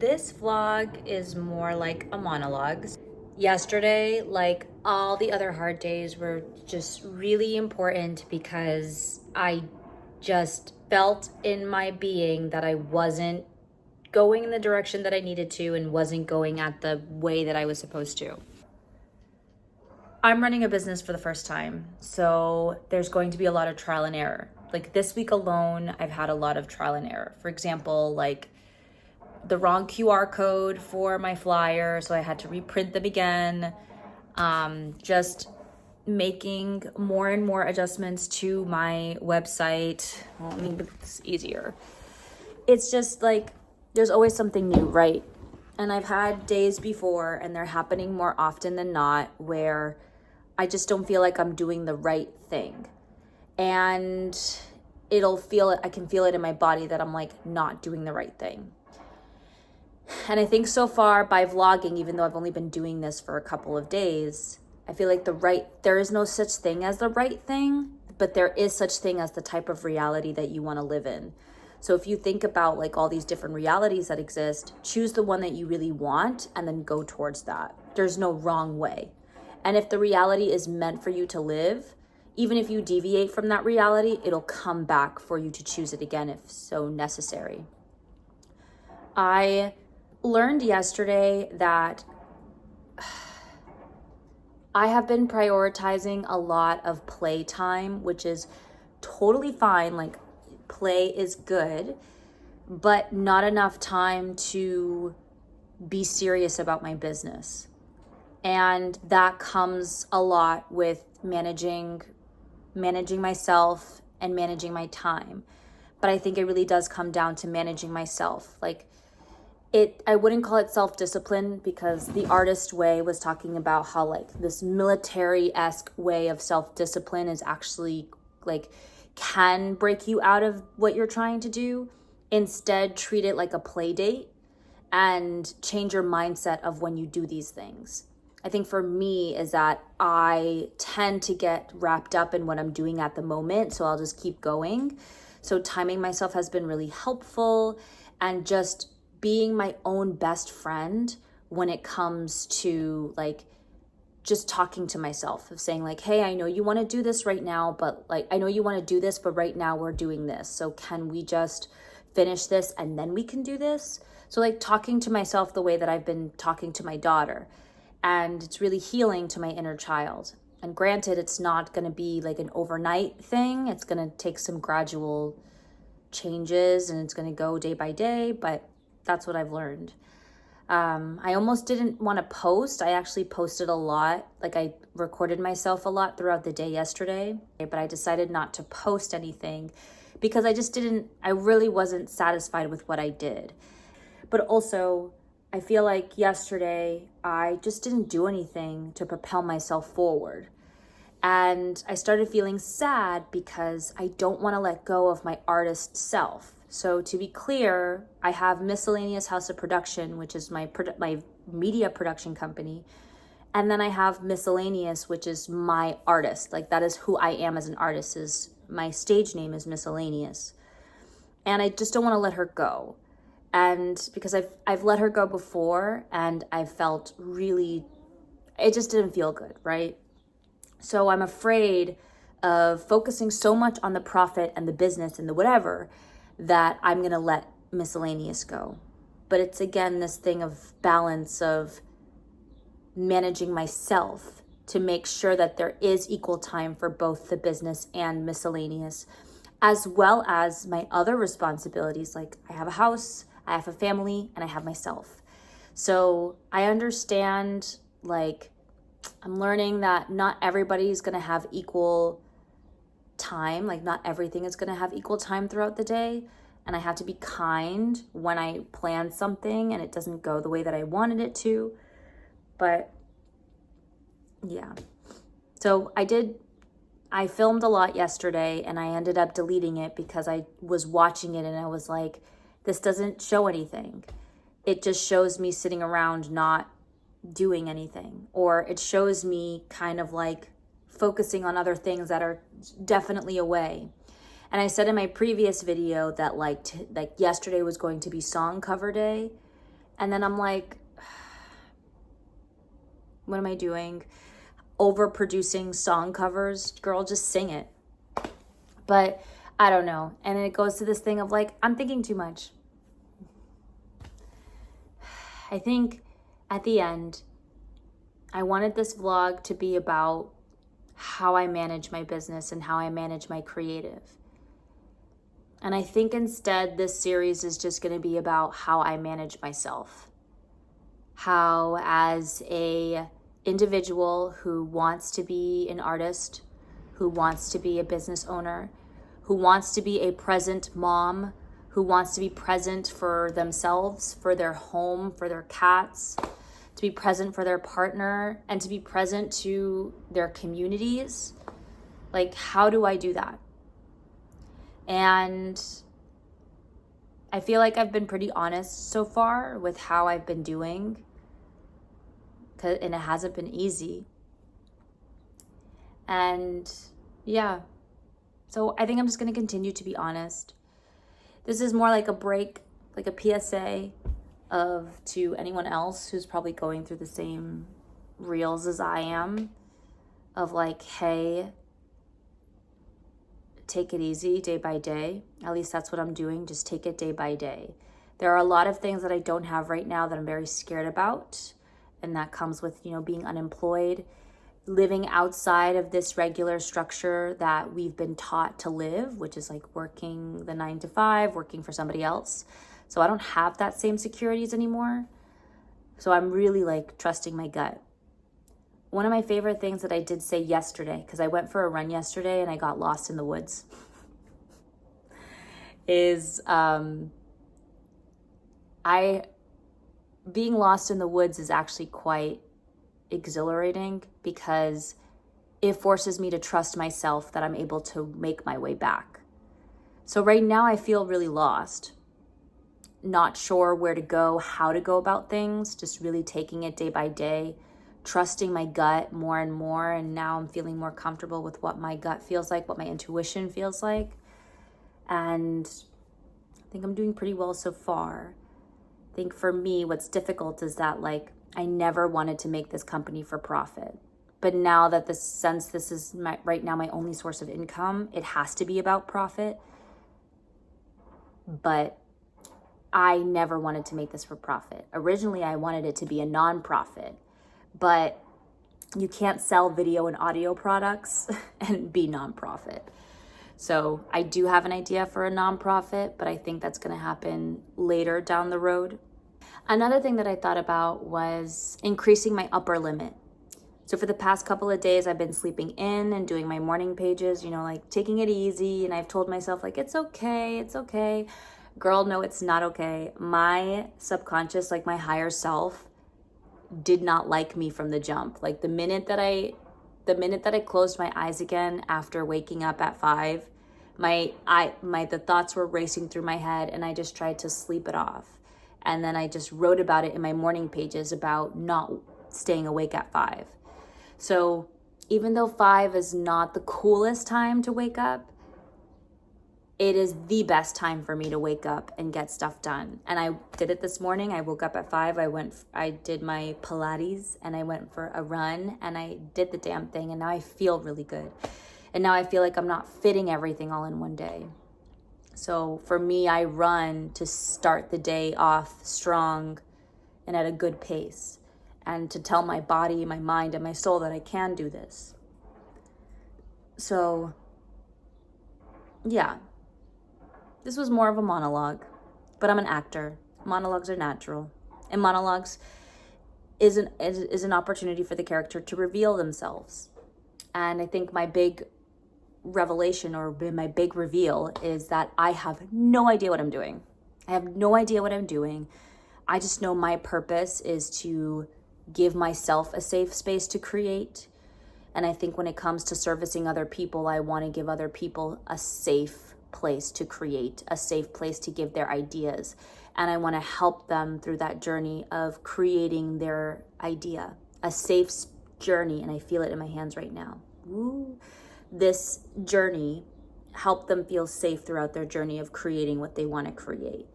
This vlog is more like a monologue. Yesterday, like all the other hard days, were just really important because I just felt in my being that I wasn't going in the direction that I needed to and wasn't going at the way that I was supposed to. I'm running a business for the first time, so there's going to be a lot of trial and error. Like this week alone, I've had a lot of trial and error. For example, like the wrong QR code for my flyer, so I had to reprint them again. Just making more and more adjustments to my website. Well, let me make this easier. It's just like there's always something new, right? And I've had days before, and they're happening more often than not, where I just don't feel like I'm doing the right thing. And I can feel it in my body that I'm like not doing the right thing. And I think so far by vlogging, even though I've only been doing this for a couple of days, I feel like there is no such thing as the right thing, but there is such thing as the type of reality that you want to live in. So if you think about like all these different realities that exist, choose the one that you really want and then go towards that. There's no wrong way. And if the reality is meant for you to live, even if you deviate from that reality, it'll come back for you to choose it again if so necessary. I learned yesterday that I have been prioritizing a lot of playtime, which is totally fine. Like, play is good, but not enough time to be serious about my business. And that comes a lot with managing myself and managing my time. But I think it really does come down to managing myself. Like, I wouldn't call it self-discipline, because the artist way was talking about how like this military-esque way of self-discipline is actually like can break you out of what you're trying to do. Instead, treat it like a play date and change your mindset of when you do these things. I think for me is that I tend to get wrapped up in what I'm doing at the moment, so I'll just keep going. So timing myself has been really helpful, and just being my own best friend when it comes to like just talking to myself, of saying like, hey, I know you want to do this right now, but like, I know you want to do this, but right now we're doing this. So can we just finish this and then we can do this? So like talking to myself the way that I've been talking to my daughter. And it's really healing to my inner child. And granted, it's not going to be like an overnight thing. It's going to take some gradual changes, and it's going to go day by day, but that's what I've learned. I almost didn't want to post. I actually posted a lot. Like, I recorded myself a lot throughout the day yesterday, but I decided not to post anything because I really wasn't satisfied with what I did. But also, I feel like yesterday I just didn't do anything to propel myself forward. And I started feeling sad because I don't want to let go of my artist self. So to be clear, I have Miscellaneous House of Production, which is my media production company. And then I have Miscellaneous, which is my artist. Like, that is who I am as an artist. My stage name is Miscellaneous. And I just don't want to let her go. And because I've let her go before, and I felt really, it just didn't feel good, right? So I'm afraid of focusing so much on the profit and the business and the whatever that I'm going to let Miscellaneous go. But it's again this thing of balance, of managing myself to make sure that there is equal time for both the business and Miscellaneous, as well as my other responsibilities. Like, I have a house, I have a family, and I have myself. So I understand, like, I'm learning that not everybody's going to have equal time. Like, not everything is going to have equal time throughout the day. And I have to be kind when I plan something and it doesn't go the way that I wanted it to. But yeah. So I filmed a lot yesterday, and I ended up deleting it because I was watching it and I was like, this doesn't show anything. It just shows me sitting around not doing anything, or it shows me kind of like focusing on other things that are definitely away. And I said in my previous video that like yesterday was going to be song cover day, And then I'm like, what am I doing? Overproducing song covers. Girl, just sing it. But I don't know. And it goes to this thing of like, I'm thinking too much. I think at the end, I wanted this vlog to be about how I manage my business and how I manage my creative. And I think instead this series is just going to be about how I manage myself. How as a individual who wants to be an artist, who wants to be a business owner, who wants to be a present mom, who wants to be present for themselves, for their home, for their cats, to be present for their partner, and to be present to their communities. Like, how do I do that? And I feel like I've been pretty honest so far with how I've been doing, and it hasn't been easy. And yeah, so I think I'm just going to continue to be honest. This is more like a break, like a PSA to anyone else who's probably going through the same reels as I am, of like, hey, take it easy day by day. At least that's what I'm doing. Just take it day by day. There are a lot of things that I don't have right now that I'm very scared about. And that comes with, being unemployed, living outside of this regular structure that we've been taught to live, which is like working the 9 to 5, working for somebody else. So I don't have that same securities anymore. So I'm really like trusting my gut. One of my favorite things that I did say yesterday, because I went for a run yesterday and I got lost in the woods, is being lost in the woods is actually quite exhilarating because it forces me to trust myself that I'm able to make my way back. So right now I feel really lost, not sure where to go, how to go about things, just really taking it day by day, trusting my gut more and more. And now I'm feeling more comfortable with what my gut feels like, what my intuition feels like. And I think I'm doing pretty well so far. I think for me, what's difficult is that like, I never wanted to make this company for profit. But now that this is right now my only source of income, it has to be about profit. But I never wanted to make this for profit. Originally, I wanted it to be a nonprofit, but you can't sell video and audio products and be nonprofit. So I do have an idea for a nonprofit, but I think that's going to happen later down the road. Another thing that I thought about was increasing my upper limit. So for the past couple of days, I've been sleeping in and doing my morning pages, like taking it easy. And I've told myself like, it's okay. Girl, no, it's not okay. My subconscious, like my higher self, did not like me from the jump. Like the minute that I closed my eyes again after waking up at 5, the thoughts were racing through my head and I just tried to sleep it off. And then I just wrote about it in my morning pages about not staying awake at 5. So even though 5 is not the coolest time to wake up, it is the best time for me to wake up and get stuff done. And I did it this morning. I woke up at 5. I did my Pilates and I went for a run and I did the damn thing. And now I feel really good. And now I feel like I'm not fitting everything all in one day. So for me, I run to start the day off strong and at a good pace, and to tell my body, my mind, and my soul that I can do this. So yeah, this was more of a monologue, but I'm an actor. Monologues are natural, and monologues is an opportunity for the character to reveal themselves. And I think my big revelation or my big reveal is that I have no idea what I'm doing. I have no idea what I'm doing. I just know my purpose is to give myself a safe space to create. And I think when it comes to servicing other people, I want to give other people a safe place to create, a safe place to give their ideas. And I want to help them through that journey of creating their idea, a safe journey. And I feel it in my hands right now. Woo. This journey help them feel safe throughout their journey of creating what they want to create.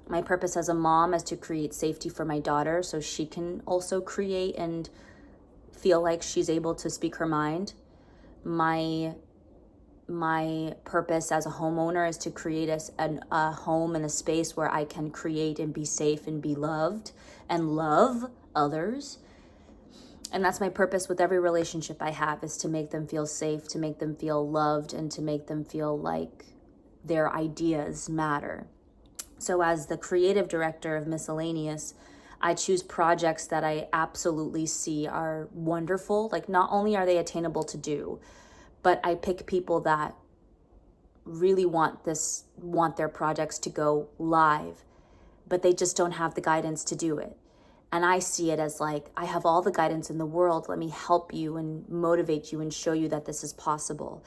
My purpose as a mom is to create safety for my daughter so she can also create and feel like she's able to speak her mind. My purpose as a homeowner is to create a home and a space where I can create and be safe and be loved and love others. And that's my purpose with every relationship I have, is to make them feel safe, to make them feel loved, and to make them feel like their ideas matter. So as the creative director of Miscellaneous, I choose projects that I absolutely see are wonderful. Like, not only are they attainable to do, but I pick people that really want their projects to go live, but they just don't have the guidance to do it. And I see it as like, I have all the guidance in the world. Let me help you and motivate you and show you that this is possible.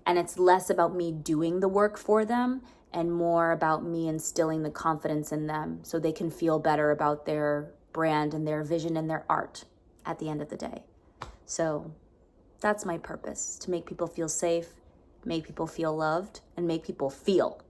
And it's less about me doing the work for them and more about me instilling the confidence in them so they can feel better about their brand and their vision and their art at the end of the day. So that's my purpose, to make people feel safe, make people feel loved, and make people feel.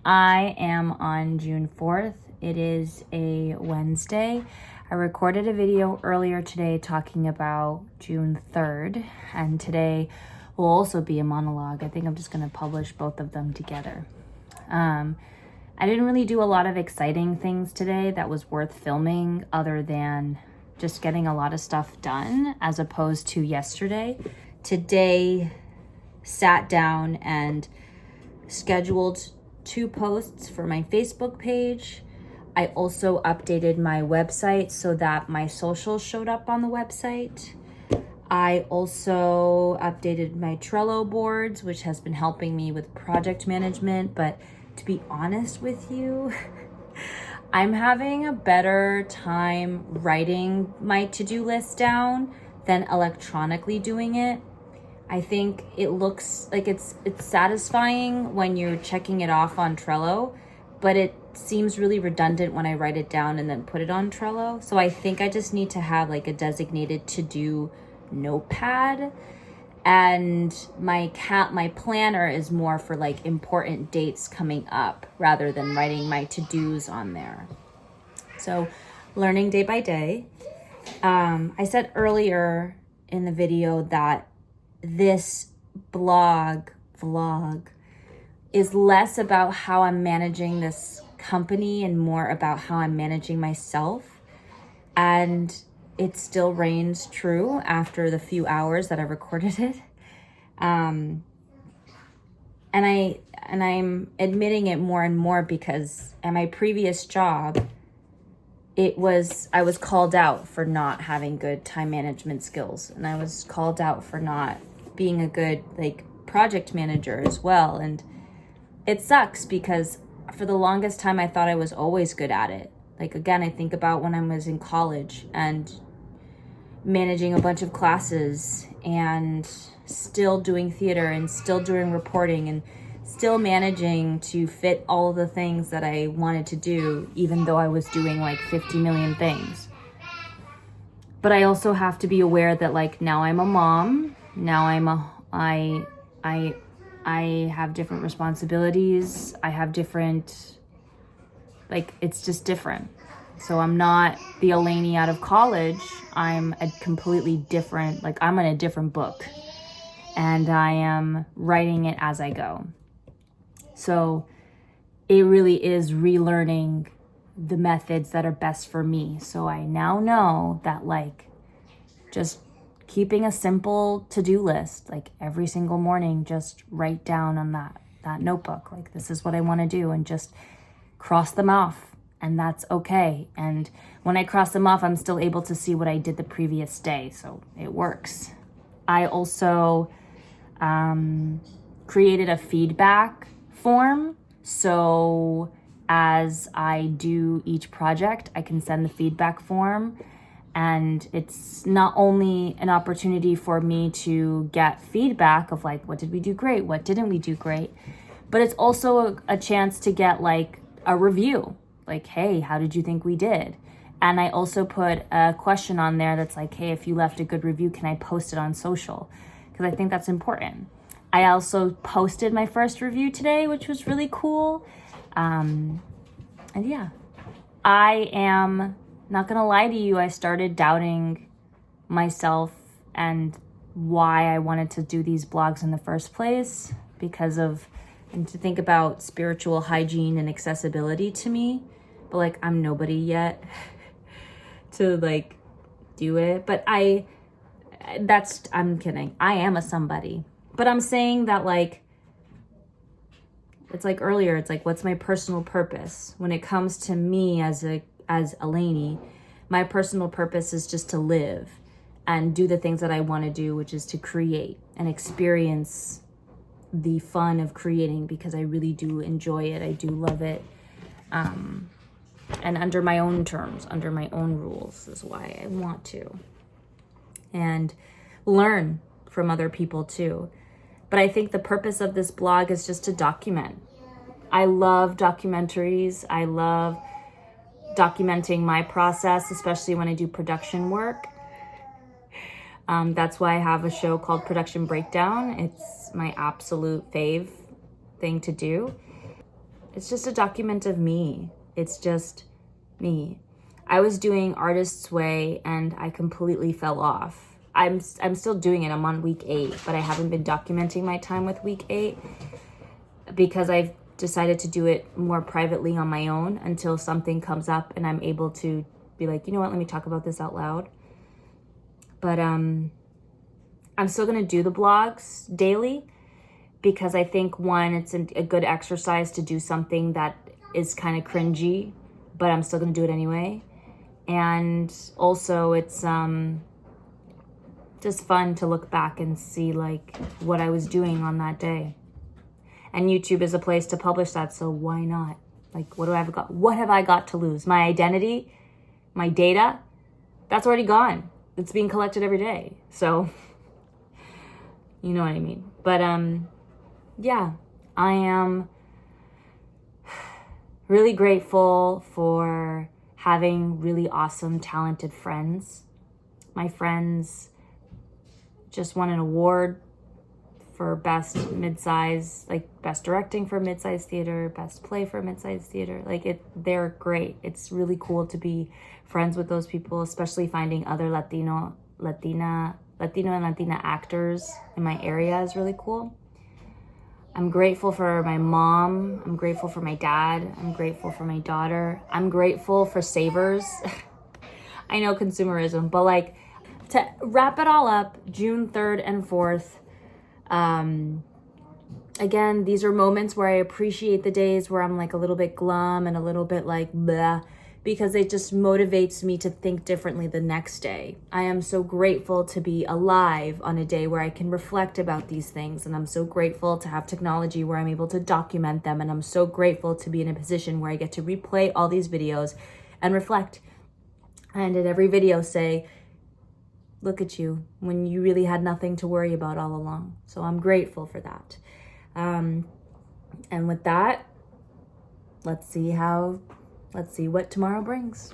I am on June 4th. It is a Wednesday. I recorded a video earlier today talking about June 3rd, and today will also be a monologue. I think I'm just going to publish both of them together. I didn't really do a lot of exciting things today that was worth filming, other than just getting a lot of stuff done, as opposed to yesterday. Today, sat down and scheduled 2 posts for my Facebook page. I also updated my website so that my socials showed up on the website. I also updated my Trello boards, which has been helping me with project management. But to be honest with you, I'm having a better time writing my to-do list down than electronically doing it. I think it looks like it's satisfying when you're checking it off on Trello, but it seems really redundant when I write it down and then put it on Trello. So I think I just need to have like a designated to-do notepad, and my planner is more for like important dates coming up rather than writing my to-dos on there. So learning day by day. I said earlier in the video that this vlog is less about how I'm managing this company and more about how I'm managing myself. And it still reigns true after the few hours that I recorded it. And I'm admitting it more and more because at my previous job, I was called out for not having good time management skills, and I was called out for not being a good project manager as well. And it sucks because for the longest time I thought I was always good at it. Again, I think about when I was in college and managing a bunch of classes and still doing theater and still doing reporting and still managing to fit all of the things that I wanted to do, even though I was doing 50 million things. But I also have to be aware that now I'm a mom. Now I have different responsibilities. I have different, it's just different. So I'm not the Eleni out of college. I'm a completely different, I'm in a different book, and I am writing it as I go. So it really is relearning the methods that are best for me. So I now know that just keeping a simple to-do list, every single morning, just write down on that notebook, this is what I want to do, and just cross them off. And that's okay. And when I cross them off, I'm still able to see what I did the previous day. So it works. I also created a feedback form. So as I do each project, I can send the feedback form. And it's not only an opportunity for me to get feedback of what did we do great? What didn't we do great? But it's also a chance to get a review. Hey, how did you think we did? And I also put a question on there that's hey, if you left a good review, can I post it on social? Because I think that's important. I also posted my first review today, which was really cool. And yeah, I am not gonna lie to you, I started doubting myself and why I wanted to do these blogs in the first place because of, and to think about spiritual hygiene and accessibility to me, but like I'm nobody yet to like do it. But I'm kidding. I am a somebody, but I'm saying that like, it's like earlier, it's like, what's my personal purpose when it comes to me as Eleni? My personal purpose is just to live and do the things that I want to do, which is to create and experience the fun of creating, because I really do enjoy it. I do love it. And under my own terms, under my own rules is why I want to. And learn from other people too. But I think the purpose of this blog is just to document. I love documentaries. I love documenting my process, especially when I do production work. That's why I have a show called Production Breakdown. It's my absolute fave thing to do. It's just a document of me. It's just me. I was doing Artist's Way and I completely fell off. I'm still doing it. I'm on week 8, but I haven't been documenting my time with week 8 because I've decided to do it more privately on my own until something comes up and I'm able to be like, you know what, let me talk about this out loud. But I'm still gonna do the blogs daily because I think, one, it's a good exercise to do something that is kind of cringy, but I'm still gonna do it anyway. And also it's just fun to look back and see like what I was doing on that day. And YouTube is a place to publish that, so why not? Like, what have I got to lose? My identity, my data, that's already gone. It's being collected every day. So, you know what I mean. But yeah, I am really grateful for having really awesome, talented friends. My friends just won an award for best mid-size, like best directing for mid-size theater, best play for mid-size theater. Like they're great. It's really cool to be friends with those people, especially finding other Latino and Latina actors in my area is really cool. I'm grateful for my mom. I'm grateful for my dad. I'm grateful for my daughter. I'm grateful for Savers. I know consumerism, but like, to wrap it all up, June 3rd and 4th, again, these are moments where I appreciate the days where I'm like a little bit glum and a little bit like blah, because it just motivates me to think differently the next day. I am so grateful to be alive on a day where I can reflect about these things, and I'm so grateful to have technology where I'm able to document them, and I'm so grateful to be in a position where I get to replay all these videos and reflect, and in every video say, look at you, when you really had nothing to worry about all along. So I'm grateful for that. And with that, let's see what tomorrow brings.